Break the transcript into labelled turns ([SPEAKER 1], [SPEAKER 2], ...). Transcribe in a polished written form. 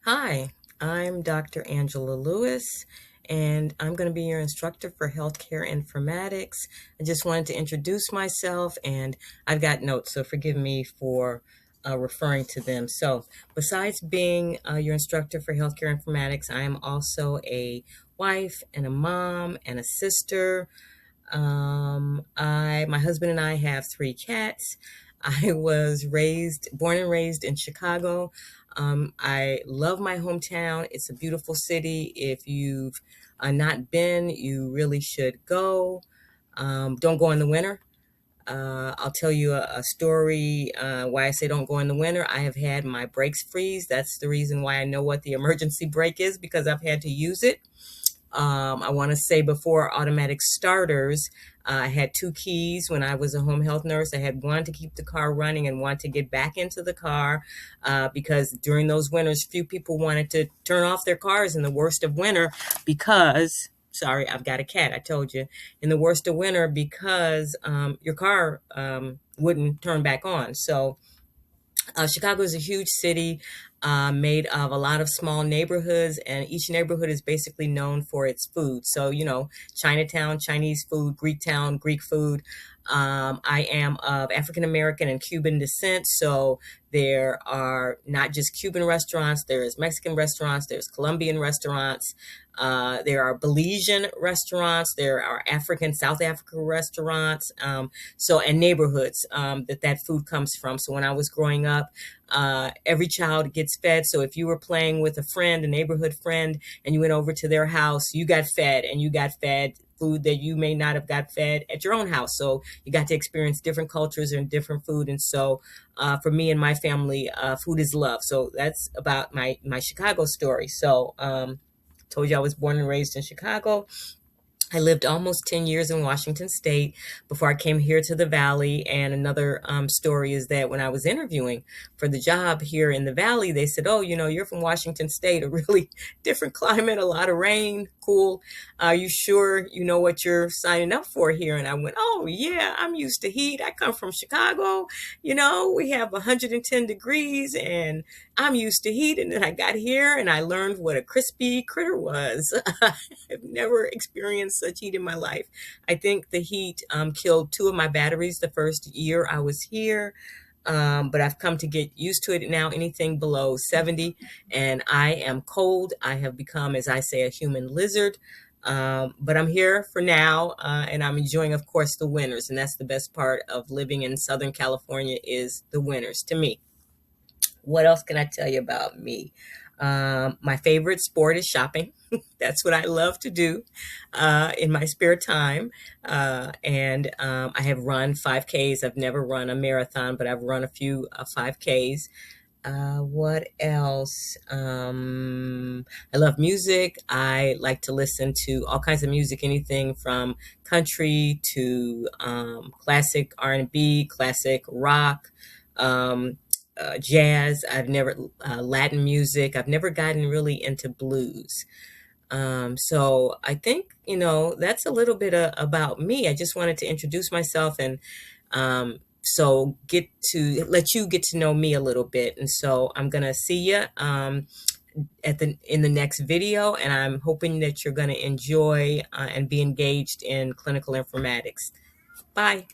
[SPEAKER 1] Hi, I'm Dr. Angela Lewis, and I'm going to be your instructor for healthcare informatics. I just wanted to introduce myself, and I've got notes, so forgive me for referring to them. So, besides being your instructor for healthcare informatics, I am also a wife and a mom and a sister. My husband and I have three cats. I was born and raised in Chicago. I love my hometown. It's a beautiful city. If you've not been, you really should go. Don't go in the winter. I'll tell you a story why I say don't go in the winter. I have had my brakes freeze. That's the reason why I know what the emergency brake is, because I've had to use it. I want to say before automatic starters, I had two keys when I was a home health nurse. I had one to keep the car running and one to get back into the car because during those winters, few people wanted to turn off their cars in the worst of winter because, sorry, I've got a cat, I told you, in the worst of winter because your car wouldn't turn back on. So Chicago is a huge city made of a lot of small neighborhoods, and each neighborhood is basically known for its food. So, Chinatown, Chinese food, Greek town, Greek food. I am of African American and Cuban descent, so there are not just Cuban restaurants, there's Mexican restaurants, there's Colombian restaurants, there are Belizean restaurants, there are South African restaurants, and neighborhoods that food comes from. So when I was growing up, every child gets fed. So if you were playing with a neighborhood friend, and you went over to their house, you got fed, and you got fed food that you may not have got fed at your own house. So you got to experience different cultures and different food. And so for me and my family, food is love. So that's about my Chicago story. So told you I was born and raised in Chicago. I lived almost 10 years in Washington State before I came here to the Valley. And another story is that when I was interviewing for the job here in the Valley, they said, oh, you're from Washington State, a really different climate, a lot of rain, cool. Are you sure you know what you're signing up for here? And I went, oh, yeah, I'm used to heat. I come from Chicago. We have 110 degrees and I'm used to heat. And then I got here and I learned what a crispy critter was. I've never experienced such heat in my life. I think the heat killed two of my batteries the first year I was here. But I've come to get used to it now, anything below 70. And I am cold. I have become, as I say, a human lizard. But I'm here for now, and I'm enjoying, of course, the winters. And that's the best part of living in Southern California is the winters to me. What else can I tell you about me? My favorite sport is shopping. That's what I love to do in my spare time. And I have run 5Ks. I've never run a marathon, but I've run a few 5Ks. What else? I love music. I like to listen to all kinds of music, anything from country to classic R&B, classic rock. Jazz. I've never Latin music. I've never gotten really into blues. So I think that's a little bit about me. I just wanted to introduce myself and so let you get to know me a little bit. And so I'm gonna see you in the next video, and I'm hoping that you're gonna enjoy and be engaged in clinical informatics. Bye.